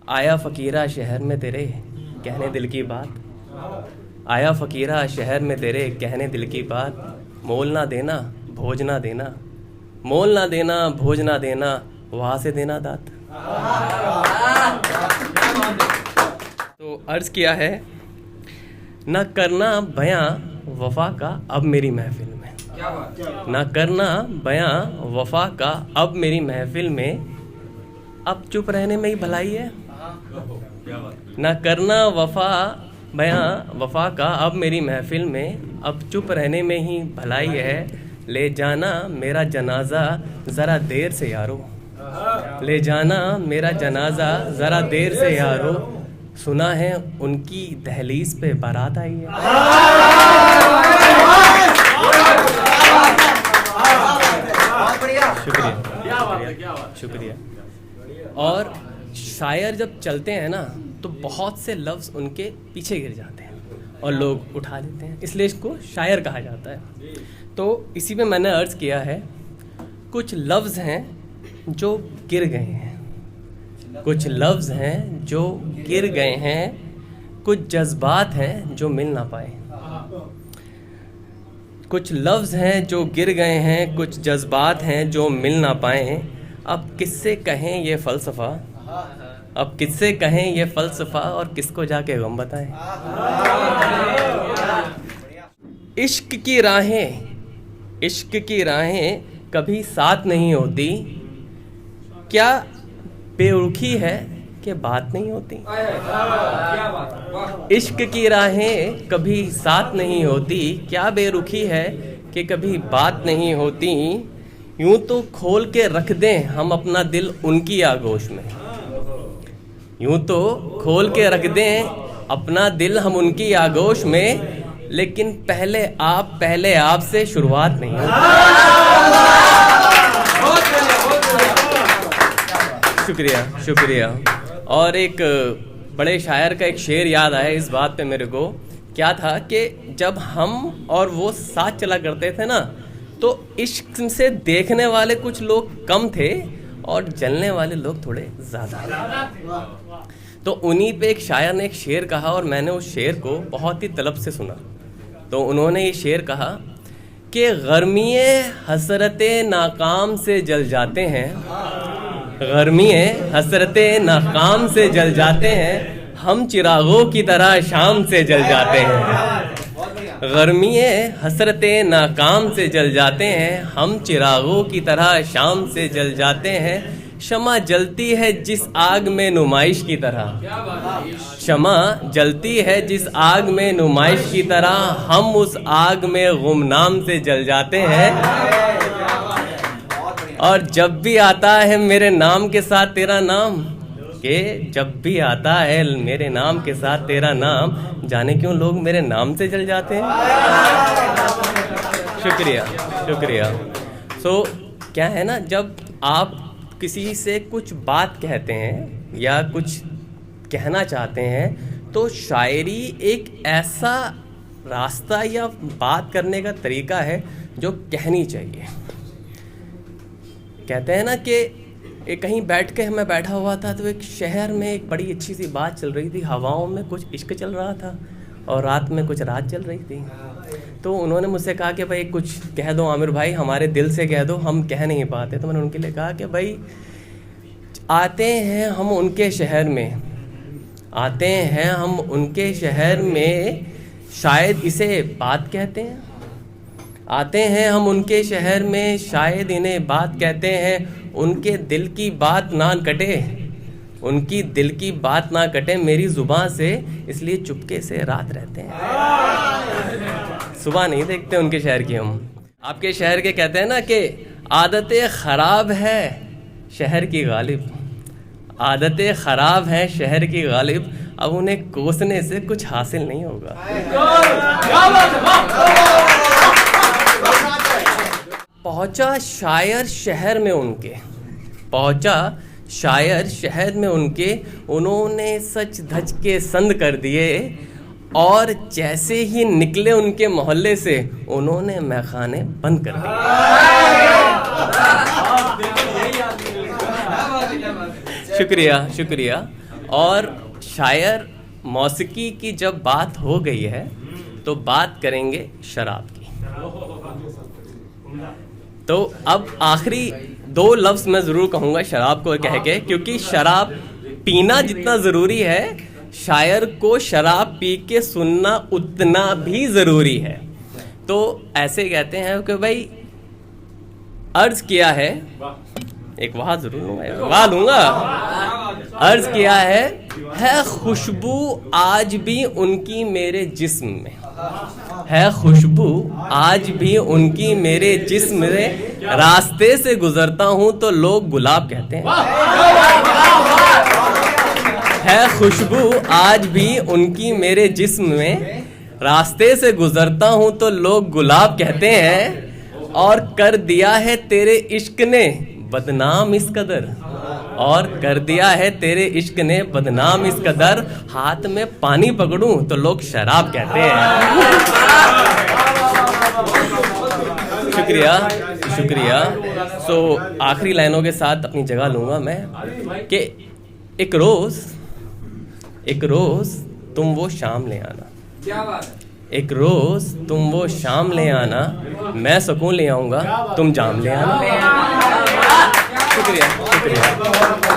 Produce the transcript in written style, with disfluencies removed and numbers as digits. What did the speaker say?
आया फ़कीरा शहर में तेरे कहने दिल की बात, आया फ़कीरा शहर में तेरे कहने दिल की बात, मोल ना देना भोज ना देना, मोल ना देना भोज ना देना, वहाँ से देना दात। तो अर्ज़ किया है, न करना बयां वफ़ा का अब मेरी महफ़िल में, न करना बयां वफ़ा का अब मेरी महफ़िल में, अब चुप रहने में ही भलाई है। न करना बयां वफ़ा का अब मेरी महफ़िल में, अब चुप रहने में ही भलाई है। ले जाना मेरा जनाजा ज़रा देर से यारो, ले जाना मेरा जनाजा ज़रा देर से यारो, सुना है उनकी दहलीज पे बारात आई है। शुक्रिया। और शायर जब चलते हैं ना तो बहुत से लफ्ज़ उनके पीछे गिर जाते हैं और लोग उठा लेते हैं, इसलिए इसको शायर कहा जाता है। तो इसी में मैंने अर्ज़ किया है, कुछ लफ्ज़ हैं जो गिर गए हैं, कुछ लफ्ज़ हैं जो गिर गए हैं, कुछ जज्बात हैं जो मिल ना पाए, कुछ लफ्ज़ हैं जो गिर गए हैं, कुछ जज्बात हैं जो मिल ना पाए। अब किससे कहें ये फ़लसफ़ा, अब किससे कहें ये फ़लसफ़ा, और किसको जाके गम बताएं। इश्क की राहें कभी साथ नहीं होती, क्या बेरुखी है कि बात नहीं होती। इश्क की राहें कभी साथ नहीं होती, क्या बेरुखी है कि कभी बात नहीं होती। यूं तो खोल के रख दें हम अपना दिल उनकी आगोश में, यूं तो खोल के रख दें अपना दिल हम उनकी आगोश में, लेकिन पहले आप से शुरुआत नहीं होती। शुक्रिया। और एक बड़े शायर का एक शेर याद आया इस बात पे मेरे को। क्या था कि जब हम और वो साथ चला करते थे ना, तो इश्क से देखने वाले कुछ लोग कम थे और जलने वाले लोग थोड़े ज़्यादा। तो उन्हीं पे एक शायर ने एक शेर कहा और मैंने उस शेर को बहुत ही तलब से सुना। तो उन्होंने ये शेर कहा कि गर्मिए हसरते नाकाम से जल जाते हैं, गर्मिए हसरते नाकाम से जल जाते हैं, हम चिरागों की तरह शाम से जल जाते हैं। गर्मिए हसरते नाकाम से जल जाते हैं, हम चिरागों की तरह शाम से जल जाते हैं। शमा जलती है जिस आग में नुमाइश की तरह, शमा जलती है जिस आग में नुमाइश की तरह, हम उस आग में गुमनाम से जल जाते हैं। और जब भी आता है मेरे नाम के साथ तेरा नाम, के जब भी आता है मेरे नाम के साथ तेरा नाम, जाने क्यों लोग मेरे नाम से जल जाते हैं। शुक्रिया। सो क्या है ना, जब आप किसी से कुछ बात कहते हैं या कुछ कहना चाहते हैं, तो शायरी एक ऐसा रास्ता या बात करने का तरीका है जो कहनी चाहिए। कहते हैं ना कि कहीं बैठ के मैं बैठा हुआ था तो एक शहर में एक बड़ी अच्छी सी बात चल रही थी, हवाओं में कुछ इश्क चल रहा था और रात में कुछ रात चल रही थी। तो उन्होंने मुझसे कहा कि भाई कुछ कह दो आमिर भाई, हमारे दिल से कह दो, हम कह नहीं पाते। तो मैंने उनके लिए कहा कि भाई आते हैं हम उनके शहर में, आते हैं हम उनके शहर में, शायद इसे बात कहते हैं। आते हैं हम उनके शहर में, शायद इन्हें बात कहते हैं। उनके दिल की बात ना कटे, उनकी दिल की बात ना कटे मेरी ज़ुबान से, इसलिए चुपके से रात रहते हैं। सुबह नहीं देखते उनके शहर की हम। आपके शहर के कहते हैं ना कि आदतें ख़राब है शहर की गालिब, आदतें ख़राब हैं शहर की गालिब, अब उन्हें कोसने से कुछ हासिल नहीं होगा। पहुंचा शायर शहर में उनके, पहुंचा शायर शहर में उनके, उन्होंने सच धज के संद कर दिए, और जैसे ही निकले उनके मोहल्ले से उन्होंने मैखाने बंद कर दिए। शुक्रिया। और शायर मौसीकी की जब बात हो गई है तो बात करेंगे शराब की। तो अब आखिरी 2 लफ्ज़ मैं ज़रूर कहूँगा शराब को कह के, क्योंकि शराब पीना जितना ज़रूरी है, शायर को शराब पी के सुनना उतना भी ज़रूरी है। तो ऐसे कहते हैं कि भाई अर्ज़ किया है, एक वाह ज़रूर लूँगा, वाह लूँगा। अर्ज़ किया है खुशबू आज भी उनकी मेरे जिस्म में, है खुशबू आज भी उनकी मेरे जिस्म में, रास्ते से गुजरता हूँ तो लोग गुलाब कहते हैं। है खुशबू आज भी उनकी मेरे जिस्म में, रास्ते से गुजरता हूँ तो लोग गुलाब कहते हैं। और कर दिया है तेरे इश्क ने बदनाम इस कदर, और कर दिया है तेरे इश्क ने बदनाम इस कदर, हाथ में पानी पकड़ूं तो लोग शराब कहते हैं। शुक्रिया शुक्रिया। सो आखिरी लाइनों के साथ अपनी जगह लूँगा मैं कि एक रोज़ तुम वो शाम ले आना, एक रोज़ तुम वो शाम ले आना, मैं सुकून ले आऊँगा तुम जाम ले आना। शुक्रिया शुक्रिया।